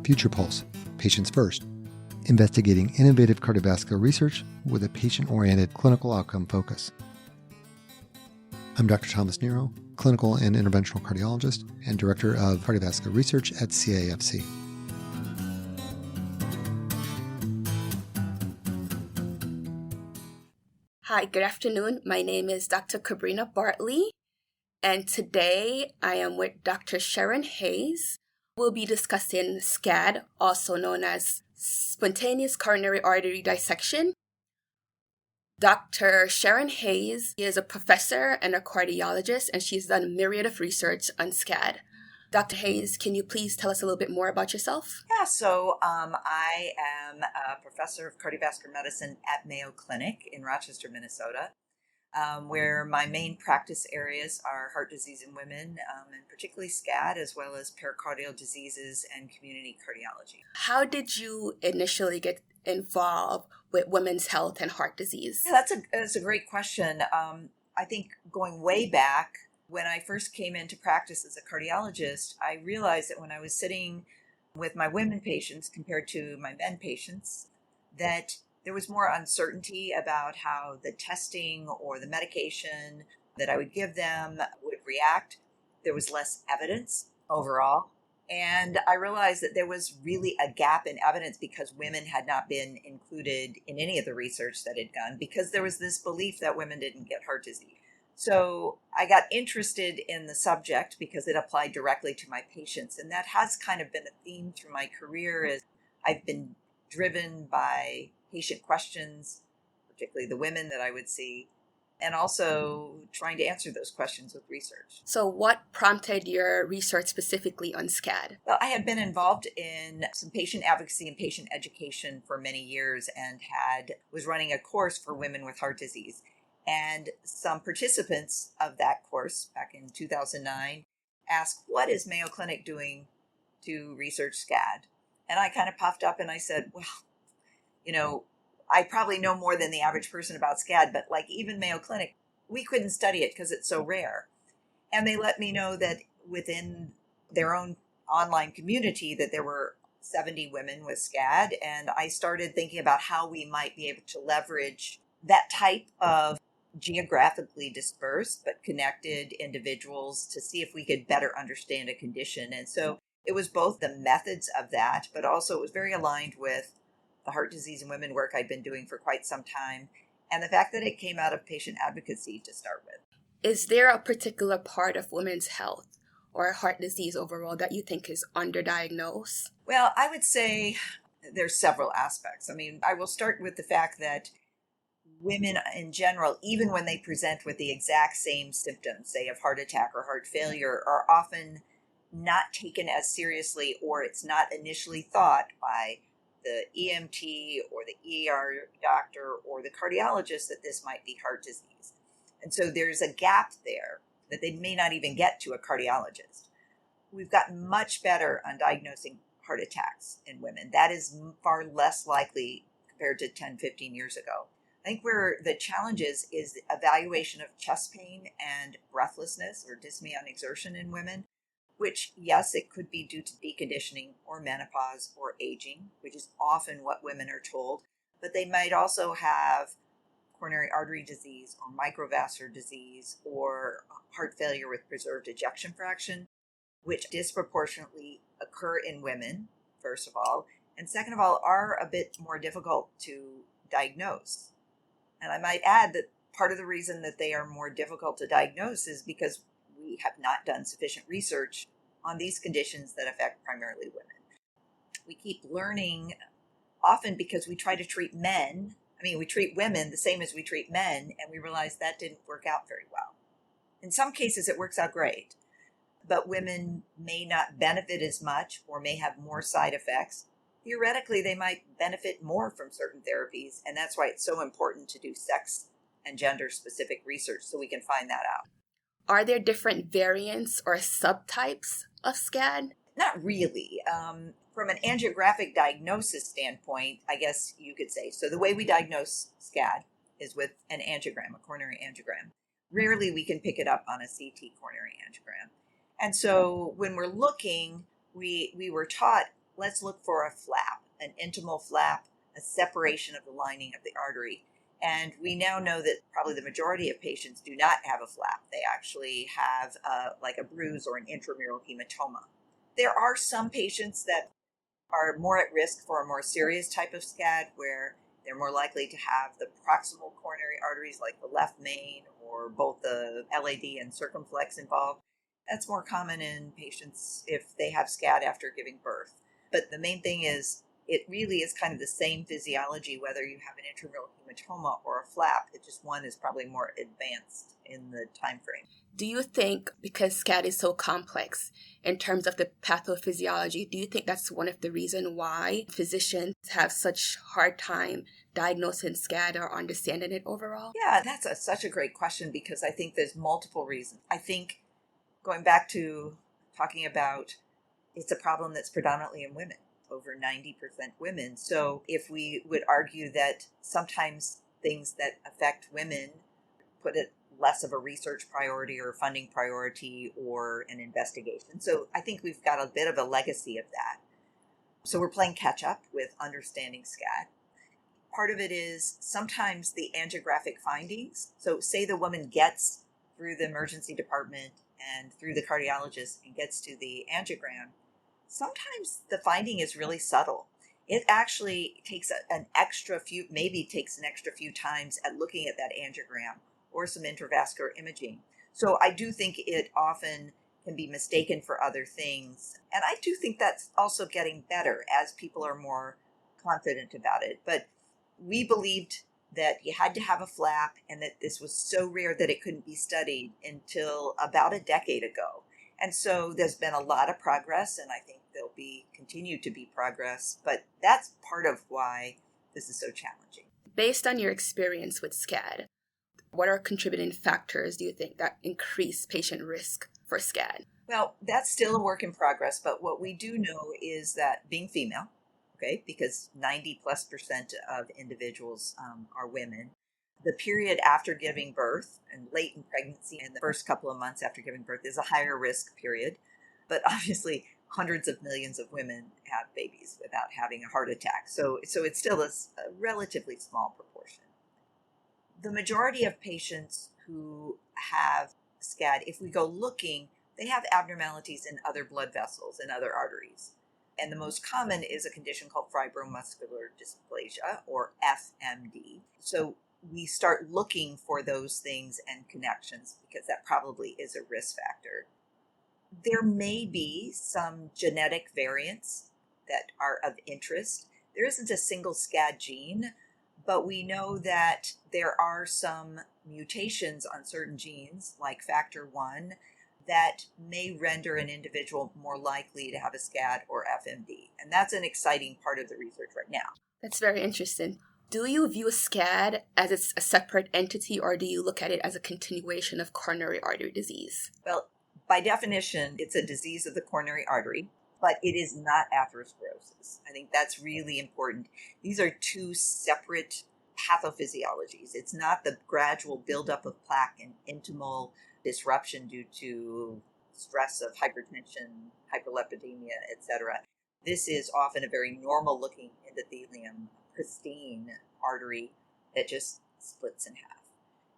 Future Pulse, Patients First, investigating innovative cardiovascular research with a patient-oriented clinical outcome focus. I'm Dr. Thomas Nero, clinical and interventional cardiologist and director of cardiovascular research at CAFC. Hi, good afternoon. My name is Dr. Kebrina Bartley, and today I am with Dr. Sharonne Hayes. We'll be discussing SCAD, also known as Spontaneous Coronary Artery Dissection. Dr. Sharonne Hayes is a professor and a cardiologist, and she's done a myriad of research on SCAD. Dr. Hayes, can you please tell us a little bit more about yourself? Yeah, so I am a professor of cardiovascular medicine at Mayo Clinic in Rochester, Minnesota, where my main practice areas are heart disease in women, and particularly SCAD, as well as pericardial diseases and community cardiology. How did you initially get involved with women's health and heart disease? Yeah, that's a great question. I think going way back, when I first came into practice as a cardiologist, I realized that when I was sitting with my women patients compared to my men patients, that there was more uncertainty about how the testing or the medication that I would give them would react. There was less evidence overall. And I realized that there was really a gap in evidence because women had not been included in any of the research that had done, because there was this belief that women didn't get heart disease. So I got interested in the subject because it applied directly to my patients. And that has kind of been a theme through my career, is I've been driven by patient questions, particularly the women that I would see, and also trying to answer those questions with research. So what prompted your research specifically on SCAD? Well, I had been involved in some patient advocacy and patient education for many years and was running a course for women with heart disease. And some participants of that course back in 2009 asked, what is Mayo Clinic doing to research SCAD? And I kind of puffed up and I said, well, I probably know more than the average person about SCAD, but like even Mayo Clinic, we couldn't study it because it's so rare. And they let me know that within their own online community that there were 70 women with SCAD. And I started thinking about how we might be able to leverage that type of geographically dispersed but connected individuals to see if we could better understand a condition. And so it was both the methods of that, but also it was very aligned with the heart disease in women work I'd been doing for quite some time, and the fact that it came out of patient advocacy to start with. Is there a particular part of women's health or heart disease overall that you think is underdiagnosed? Well, I would say there's several aspects. I mean, I will start with the fact that women in general, even when they present with the exact same symptoms, say of heart attack or heart failure, are often not taken as seriously, or it's not initially thought by the EMT or the ER doctor or the cardiologist that this might be heart disease. And so there's a gap there that they may not even get to a cardiologist. We've gotten much better on diagnosing heart attacks in women. That is far less likely compared to 10, 15 years ago. I think where the challenge is the evaluation of chest pain and breathlessness or dyspnea on exertion in women, which, yes, it could be due to deconditioning or menopause or aging, which is often what women are told, but they might also have coronary artery disease or microvascular disease or heart failure with preserved ejection fraction, which disproportionately occur in women, first of all, and second of all, are a bit more difficult to diagnose. And I might add that part of the reason that they are more difficult to diagnose is because we have not done sufficient research on these conditions that affect primarily women. We keep learning, often because we try to treat men. We treat women the same as we treat men, and we realize that didn't work out very well. In some cases, it works out great, but women may not benefit as much or may have more side effects. Theoretically, they might benefit more from certain therapies, and that's why it's so important to do sex and gender-specific research so we can find that out. Are there different variants or subtypes of SCAD? Not really. From an angiographic diagnosis standpoint, I guess you could say. So the way we diagnose SCAD is with an angiogram, a coronary angiogram. Rarely we can pick it up on a CT coronary angiogram. And so when we're looking, we were taught let's look for a flap, an intimal flap, a separation of the lining of the artery. And we now know that probably the majority of patients do not have a flap. They actually have like a bruise or an intramural hematoma. There are some patients that are more at risk for a more serious type of SCAD, where they're more likely to have the proximal coronary arteries like the left main or both the LAD and circumflex involved. That's more common in patients if they have SCAD after giving birth. But the main thing is it really is kind of the same physiology whether you have an intramural hematoma or a flap. It just one is probably more advanced in the time frame. Do you think, because SCAD is so complex in terms of the pathophysiology, do you think that's one of the reasons why physicians have such hard time diagnosing SCAD or understanding it overall? Yeah, that's such a great question, because I think there's multiple reasons. I think going back to talking about, it's a problem that's predominantly in women, over 90% women. So if we would argue that sometimes things that affect women put it less of a research priority or funding priority or an investigation. So I think we've got a bit of a legacy of that. So we're playing catch up with understanding SCAD. Part of it is sometimes the angiographic findings. So say the woman gets through the emergency department and through the cardiologist and gets to the angiogram. Sometimes the finding is really subtle. It actually takes an extra few times at looking at that angiogram or some intravascular imaging. So I do think it often can be mistaken for other things. And I do think that's also getting better as people are more confident about it. But we believed that you had to have a flap and that this was so rare that it couldn't be studied until about a decade ago. And so there's been a lot of progress, and I think there'll continue to be progress. But that's part of why this is so challenging. Based on your experience with SCAD, what are contributing factors, do you think, that increase patient risk for SCAD? Well, that's still a work in progress, but what we do know is that being female, okay, because 90+% of individuals are women, the period after giving birth and late in pregnancy and the first couple of months after giving birth is a higher risk period. But obviously, hundreds of millions of women have babies without having a heart attack. So it's still a relatively small proportion. The majority of patients who have SCAD, if we go looking, they have abnormalities in other blood vessels and other arteries. And the most common is a condition called fibromuscular dysplasia, or FMD. So we start looking for those things and connections because that probably is a risk factor. There may be some genetic variants that are of interest. There isn't a single SCAD gene, but we know that there are some mutations on certain genes, like factor 1, that may render an individual more likely to have a SCAD or FMD. And that's an exciting part of the research right now. That's very interesting. Do you view SCAD as it's a separate entity, or do you look at it as a continuation of coronary artery disease? Well, by definition, it's a disease of the coronary artery, but it is not atherosclerosis. I think that's really important. These are two separate pathophysiologies. It's not the gradual buildup of plaque and intimal disruption due to stress of hypertension, hyperlipidemia, etc. This is often a very normal-looking endothelium, pristine artery that just splits in half.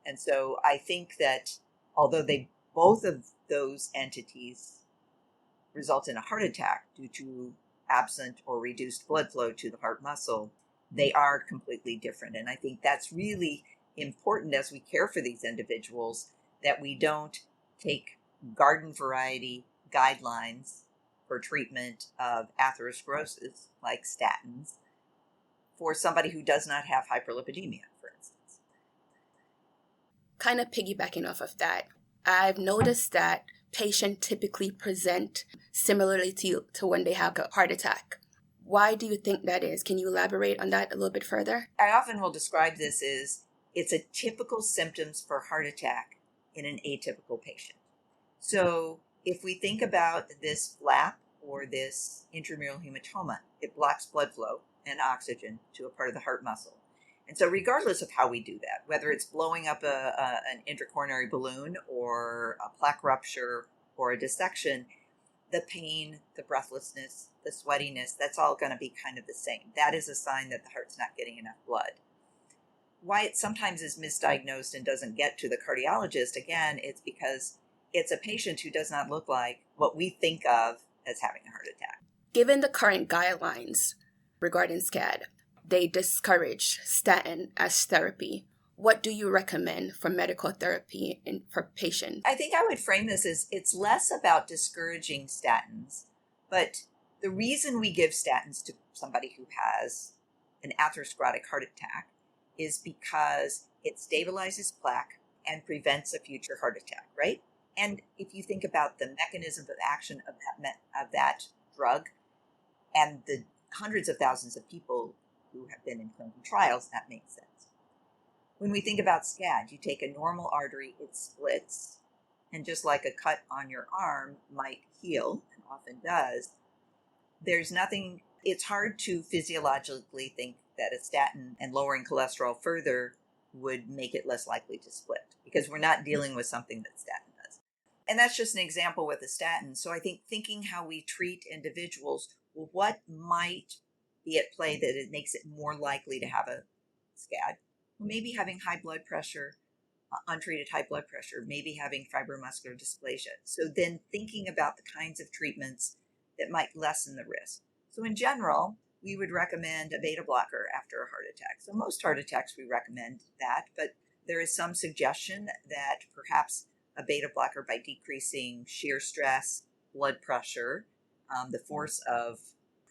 And so I think that although both of those entities result in a heart attack due to absent or reduced blood flow to the heart muscle, they are completely different. And I think that's really important as we care for these individuals, that we don't take garden variety guidelines for treatment of atherosclerosis, like statins, for somebody who does not have hyperlipidemia, for instance. Kind of piggybacking off of that, I've noticed that patients typically present similarly to when they have a heart attack. Why do you think that is? Can you elaborate on that a little bit further? I often will describe this as it's a typical symptoms for heart attack in an atypical patient. So if we think about this flap or this intramural hematoma, it blocks blood flow and oxygen to a part of the heart muscle. And so regardless of how we do that, whether it's blowing up an intracoronary balloon or a plaque rupture or a dissection, the pain, the breathlessness, the sweatiness, that's all going to be kind of the same. That is a sign that the heart's not getting enough blood. Why it sometimes is misdiagnosed and doesn't get to the cardiologist, again, it's because it's a patient who does not look like what we think of as having a heart attack. Given the current guidelines regarding SCAD, they discourage statin as therapy. What do you recommend for medical therapy for patients? I think I would frame this as it's less about discouraging statins, but the reason we give statins to somebody who has an atherosclerotic heart attack is because it stabilizes plaque and prevents a future heart attack, right? And if you think about the mechanism of action of that drug and the hundreds of thousands of people who have been in clinical trials, that makes sense. When we think about SCAD, you take a normal artery, it splits, and just like a cut on your arm might heal, and often does, there's nothing, it's hard to physiologically think that a statin and lowering cholesterol further would make it less likely to split, because we're not dealing with something that statin does. And that's just an example with a statin. So I think thinking how we treat individuals, well, what might be at play that it makes it more likely to have a SCAD? Maybe having high blood pressure, untreated high blood pressure, maybe having fibromuscular dysplasia. So then thinking about the kinds of treatments that might lessen the risk. So in general, we would recommend a beta blocker after a heart attack. So most heart attacks, we recommend that, but there is some suggestion that perhaps a beta blocker, by decreasing shear stress, blood pressure, the force of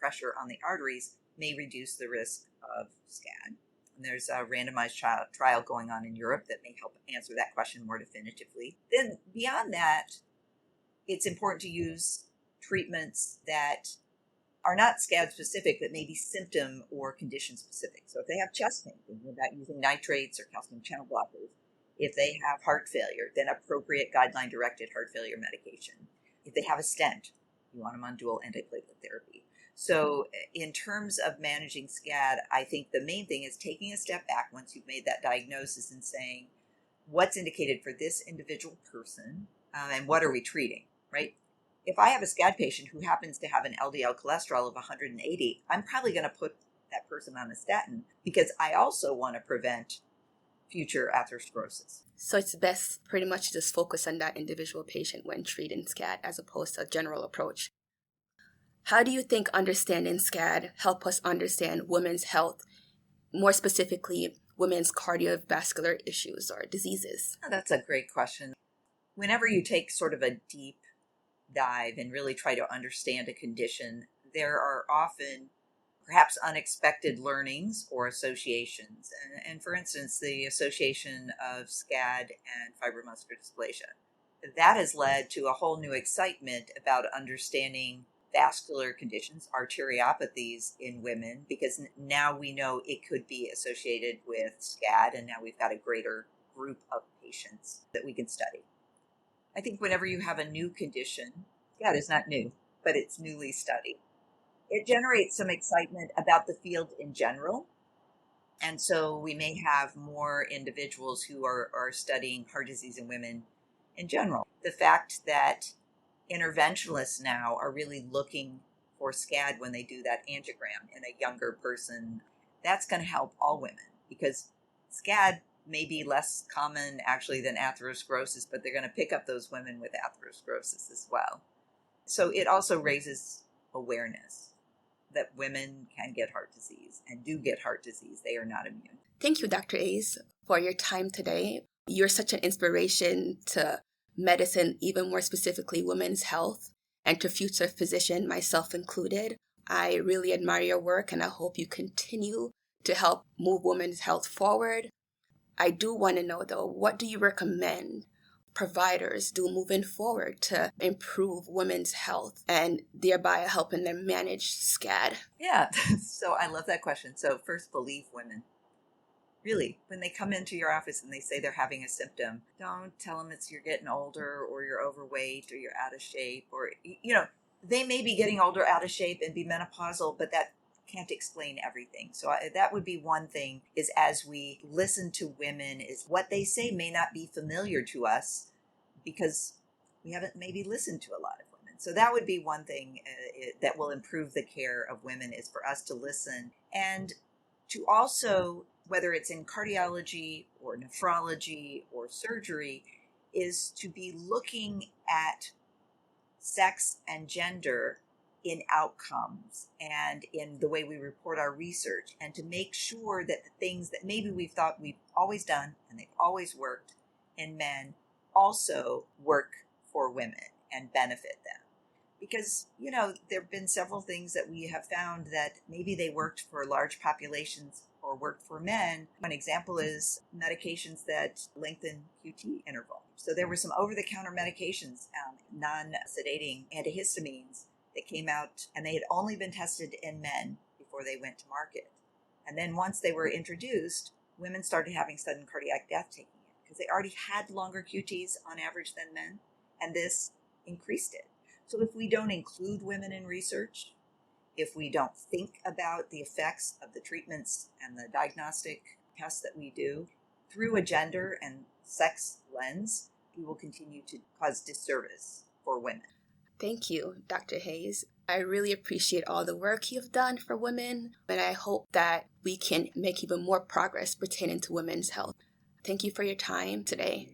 pressure on the arteries, may reduce the risk of SCAD. And there's a randomized trial going on in Europe that may help answer that question more definitively. Then beyond that, it's important to use treatments that are not SCAD specific, but maybe symptom or condition specific. So if they have chest pain, thinking about using nitrates or calcium channel blockers. If they have heart failure, then appropriate guideline directed heart failure medication. If they have a stent, you want them on dual antiplatelet therapy. So in terms of managing SCAD, I think the main thing is taking a step back once you've made that diagnosis and saying, what's indicated for this individual person and what are we treating, right? If I have a SCAD patient who happens to have an LDL cholesterol of 180, I'm probably going to put that person on a statin because I also want to prevent future atherosclerosis. So it's best pretty much just focus on that individual patient when treating SCAD as opposed to a general approach. How do you think understanding SCAD help us understand women's health, more specifically women's cardiovascular issues or diseases? That's a great question. Whenever you take sort of a deep dive and really try to understand a condition, there are often perhaps unexpected learnings or associations. And for instance, the association of SCAD and fibromuscular dysplasia. That has led to a whole new excitement about understanding vascular conditions, arteriopathies in women, because now we know it could be associated with SCAD, and now we've got a greater group of patients that we can study. I think whenever you have a new condition, SCAD is not new, but it's newly studied. It generates some excitement about the field in general. And so we may have more individuals who are studying heart disease in women in general. The fact that interventionalists now are really looking for SCAD when they do that angiogram in a younger person, that's going to help all women because SCAD may be less common actually than atherosclerosis, but they're going to pick up those women with atherosclerosis as well. So it also raises awareness that women can get heart disease and do get heart disease. They are not immune. Thank you, Dr. Hayes, for your time today. You're such an inspiration to medicine, even more specifically women's health, and to future physicians, myself included. I really admire your work, and I hope you continue to help move women's health forward. I do want to know, though, what do you recommend providers do moving forward to improve women's health and thereby helping them manage SCAD? Yeah, so I love that question. So first, believe women. Really, when they come into your office and they say they're having a symptom, don't tell them it's you're getting older or you're overweight or you're out of shape or, they may be getting older, out of shape and be menopausal, but that can't explain everything. So that would be one thing is as we listen to women is what they say may not be familiar to us because we haven't maybe listened to a lot of women. So that would be one thing that will improve the care of women, is for us to listen and to also, whether it's in cardiology or nephrology or surgery, is to be looking at sex and gender in outcomes and in the way we report our research, and to make sure that the things that maybe we've thought we've always done and they've always worked in men also work for women and benefit them. Because, there have been several things that we have found that maybe they worked for large populations or worked for men. One example is medications that lengthen QT interval. So there were some over-the-counter medications, non-sedating antihistamines, that came out, and they had only been tested in men before they went to market. And then once they were introduced, women started having sudden cardiac death taking it, because they already had longer QTs on average than men, and this increased it. So if we don't include women in research, if we don't think about the effects of the treatments and the diagnostic tests that we do through a gender and sex lens, we will continue to cause disservice for women. Thank you, Dr. Hayes. I really appreciate all the work you've done for women, and I hope that we can make even more progress pertaining to women's health. Thank you for your time today.